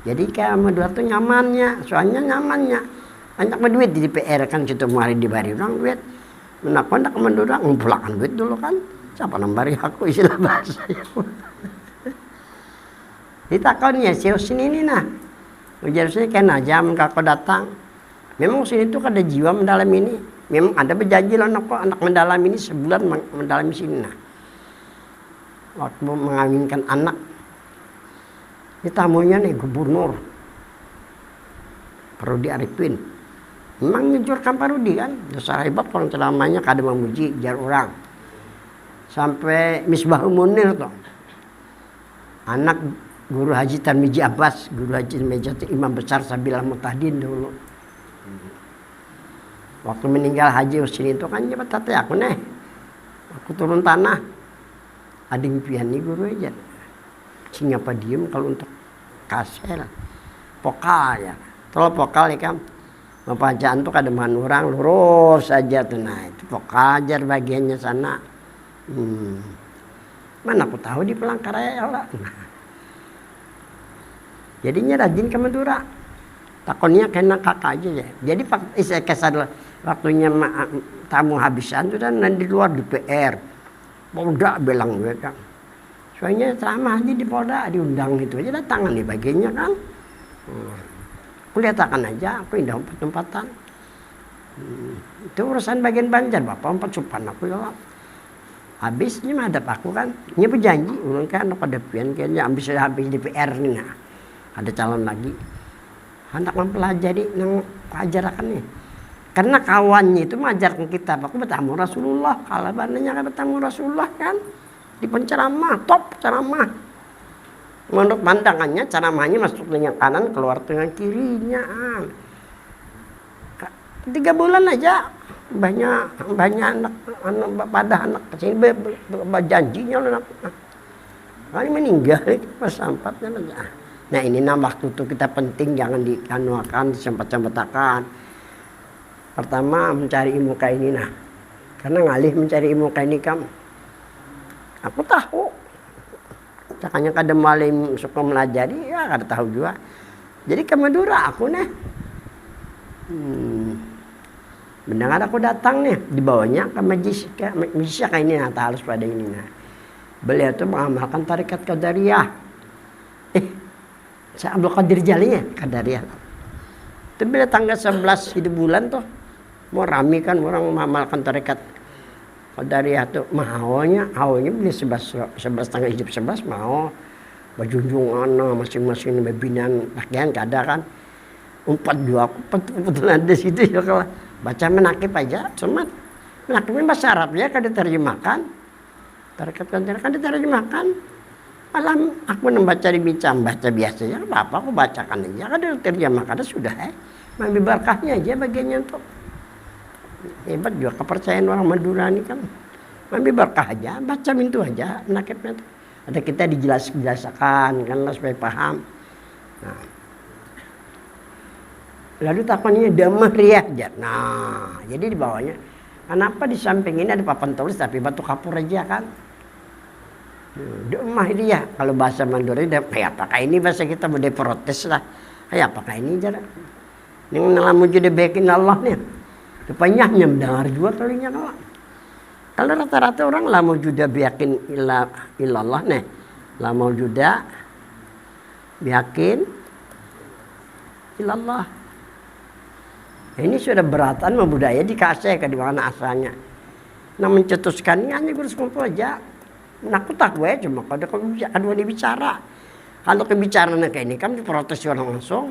Jadi kayak Madura tuh nyamannya, soalnya nyamannya. Banyak duit di DPR kan situ hari dibari orang duit. Menak-menak ke Madura ngumpulkan duit dulu kan. Siapa nambari aku istilah bahasa ya. Ditakonnya si Husin ini nah. Ujar saya kena jam kakak datang. Memang sini tuh ada jiwa mendalam ini. Memang ada berjanji loh anak mendalam ini sebulan mendalam sini nah. Waktu mengawinkan anak. Ditamunya nih gubernur. Parudi Arifin. Memang nyujurkan Parudi kan. Dasar hebat orang ceramahnya kada memuji jar orang. Sampai Misbah Munir tuh. Anak Guru Haji Tarmiji Abbas, Guru Haji Tarmiji Imam Besar Sabilah Mutahdin dulu. Waktu meninggal Haji Husin itu kan cepat tante aku nih. Aku turun tanah. Ada impian nih guru aja. Singa apa diem kalau untuk kasel. Pokal ya. Kalau pokal ya kan. Bacaan tuh kadang orang lurus aja tuh. Nah itu pokal ajar bagiannya sana. Mana aku tahu di Palangkaraya ya Allah. Nah. Jadinya rajin ke Madura. Takonnya kena kakak aja ya. Jadi saya kesal waktunya tamu habisan itu kan di luar DPR. Polda bilang mereka. Soalnya ceramah aja di Polda diundang gitu aja datangan di bagiannya kan. Aku lihatkan aja aku indah tempatan. Itu urusan bagian Banjar Bapak empat supan aku ya. Habisnya mah ada aku kan. Ini berjanji ulang kan pada pian kayaknya habis DPR nih nah. Ada calon lagi. Anak mempelajari yang pelajaran nih. Karena kawannya itu mengajarkan kita. Aku bertamu Rasulullah. Kalau bandanya kan bertamu Rasulullah kan. Di penceramah, top ceramah. Menurut pandangannya ceramahnya masuk dengan kanan, keluar dengan kirinya. 3 bulan aja. Banyak anak pada anak kecil berjanjinya anak. Kali meninggal pas sampatnya aja. Nah ini waktu itu kita penting jangan dikanuakan, disempat-sempatakan. Pertama mencari ilmu kayak ini nah. Karena ngalih mencari ilmu kayak ini kan. Aku tahu. Makanya kadang malam suka melajari ya kada tahu juga. Jadi ke Madura aku nih. Mendengar aku datang nih dibawanya ke majlis kayak ini nah harus pada ini nah. Beliau tuh mengamalkan tarekat Qadariyah. Saya Abdul Qadir Jali ya, Qadariyah. Itu bila tanggal 11 hidup bulan tuh mau rame kan orang mengamalkan tarekat Qadariyah tuh mahaunya beli 11 tanggal hidup 11 mau bajunjung ana masing-masing bebinan pakaian kada kan. Umpat dua kebetulan di situ ya kalau baca menakib aja semat. Menakibnya bahasa Arab ya kada terjemahkan. Tarekat Qadariyah kan diterjemahkan. Malam aku membaca di bincang baca biasanya apa aku bacakan aja kan terjemahkan sudah ambil berkahnya aja bagiannya tuh hebat juga kepercayaan orang Madura ini kan ambil berkah aja baca mintu aja nakibnya tuh ada kita dijelaskan kan supaya paham. Nah. Lalu takonnya damariah aja. Nah jadi di bawahnya kenapa di samping ini ada papan tulis tapi batu kapur aja kan. Demah dia kalau bahasa Madura kayak apakah ini bahasa kita mau protes lah kayak apakah ini cara yang nalamu jadi bikin Allah nih Rupanya hanya mendengar juga kalinya kalau. Kalau rata-rata orang la maujuda biyakin ilallah nih. La maujuda biyakin ilallah. Ini sudah beratan sama budaya dikasih ke di mana asalnya. Nah mencetuskannya hanya guru kumpul aja. Menakut tak gue cuma kalau dibicara. Kalau kebicaraan kayak ini kan diprotes orang langsung.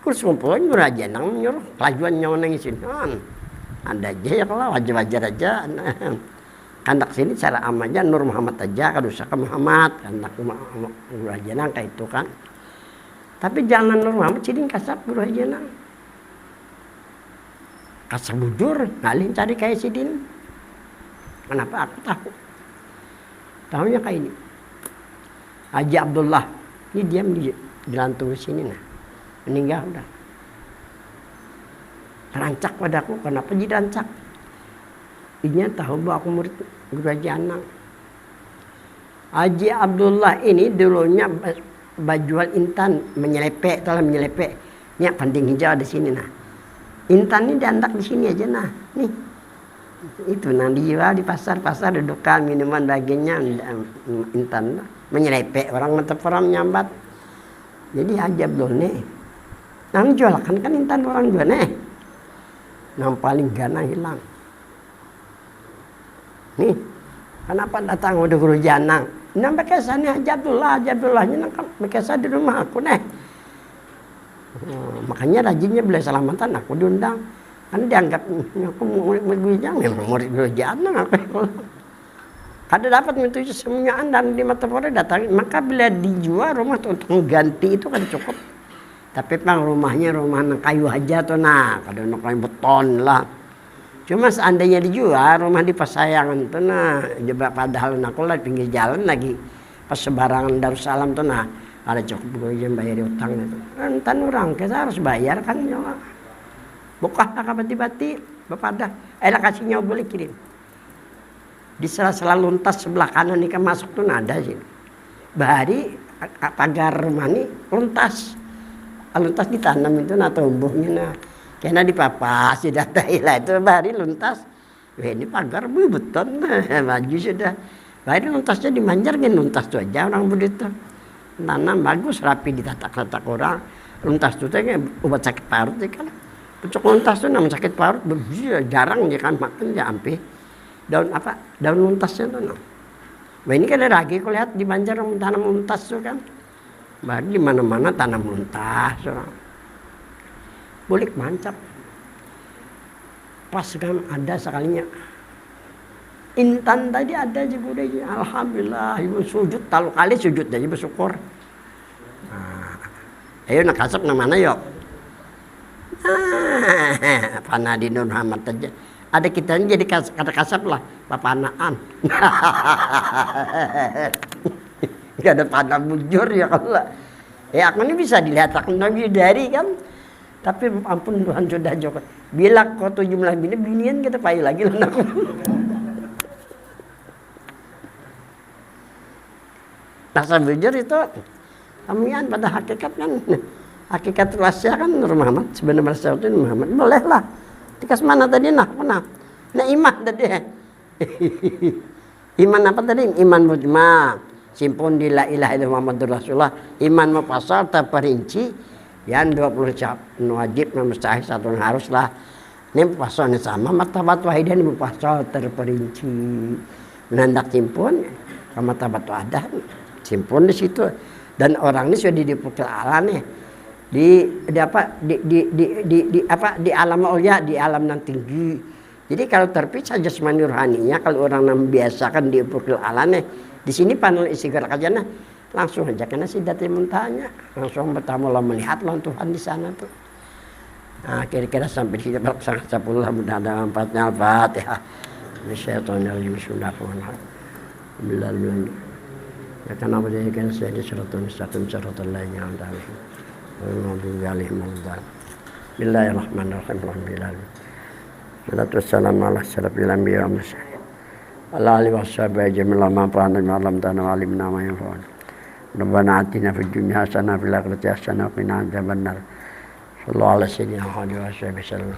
Guru kumpul guru aja nang menyuruh kelajuan nyawa nangisin. Ada aja ya kalau wajar-wajar aja. Kandak sini cara am aja Nur Muhammad aja kalau usah ke Muhammad kandak guru aja nang kayak itu kan. Tapi jangan Nur Muhammad sidin kasap guru aja nang. Kasar bujur, ngalin cari kayak sidin. Kenapa aku tahu? Tahunya kayak ini. Haji Abdullah, ini diam di lantung sini nah. Meninggal udah. Rancak padaku, kenapa jadi rancak? Inya tahu bahwa aku murid guru Haji Anang. Haji Abdullah ini dulunya bajual intan menyelepek, telah menyelepek. Ini penting hijau di sini nah. Intan ini diandak di sini aja nah. Nih. Itu nah dijual di pasar-pasar dudukan minuman bagiannya intan menyelepek orang mantap orang nyambat. Jadi Haji Abdullah nih. Nah jualkan kan intan orang juga nih. Yang paling gana hilang. Nih, kenapa datang udah guru Janang? Nah, bekesanya Haji Abdullahnya nangkap bekesnya di rumah aku nih. Makanya rajinnya beli selamatan aku diundang. Kan dianggap aku murid guru Janang, memang murid guru Janang aku. Kada dapat itu semuanya dan di mata orang datang, maka bila dijual rumah untuk mengganti itu kan cukup. Tapi pang rumahnya rumah kayu aja tuh nah, kada kayu beton lah. Cuma seandainya dijual rumah di Pasayangan tuh nah, jebak padahal aku lah pinggir jalan lagi pas sebarangan Darussalam tuh nah, ada cukup gue yang bayar utang itu. Entan orang kita harus bayar kan ya. Buka bati-bati bapak dah. Kasihnya boleh kirim. Di sela-sela luntas sebelah kanan nih kan masuk tuh ada sih. Bahari pagar rumah nih luntas. Luntas ditanam itu nah tumbuhnya nah. Karena dipapas sudah lah itu bahari luntas. Ini pagar beton maju sudah. Bahari luntasnya dimanjar kan luntas tuh aja orang begitu. Tanam bagus rapi ditatak-tatak orang. Luntas tuh kayak obat sakit parut kan. Pucuk luntas tuh namanya sakit parut jarang dia kan makan ya ampe. Daun apa? Daun luntasnya tuh. Nah ini kan lagi aku lihat di Banjar tanam luntas tuh kan. Bahari di mana-mana tanam luntas orang. Boleh mancap. Pas kan ada sekalinya. Intan tadi ada juga udah. Alhamdulillah, ibu sujud. Talu kali sujud aja bersyukur. Nah, ayo nak kasap nama mana yuk? Panah di Nur Muhammad aja. Ada kita jadi kata kasap lah. Papanaan. Gak ada panah bujur ya Allah. Ya aku ini bisa dilihat aku Nabi dari kan. Tapi ampun Tuhan sudah jawab. Bila kau tuh jumlah binian kita payu lagi lah aku. Rasa bujur itu kamian pada hakikat kan. Hakikat rahasia kan Nur Muhammad. Sebenarnya rahasia itu Nur Muhammad. Boleh lah. Tikas mana tadi nah? Mana? Nah iman tadi. Iman apa tadi? Iman mujma. Simpun di la ilaha illallah Muhammadur Rasulullah. Iman mufasal terperinci. Yang 20 syarat wajib mustahil satu haruslah. Ini pasalnya sama martabat wahidah ini pasal terperinci. Menandak simpun martabat wahidah simpun di situ dan orang ini sudah dipukul alam nih. Di alam ulya, di alam yang tinggi. Jadi kalau terpisah jasmani rohaninya kalau orang membiasakan dipukul alam nih di sini panel istighfar aja nah. Langsung aja karena Sidratul Muntahanya langsung bertemu lah melihat lawan Tuhan di sana tuh. Nah kira-kira sampai di sini sangat 10 mudah-mudahan empatnya Al-Fatihah. Bismillahirrahmanirrahim. Bismillahirrahmanirrahim. Ya karena berdirikan saya di suratul mustaqim suratul lainnya dan Bismillahirrahmanirrahim. Alhamdulillah. Salatu wassalamu ala asyrafil anbiya wal mursalin. Ala alihi washabihi jami'an ma fa'alna ma'lam ta'ala alimna ma yanfa'una. Rabbana atina fid dunya hasanah fil akhirati hasanah wa qina adzabannar. Sallallahu alaihi wa sallam.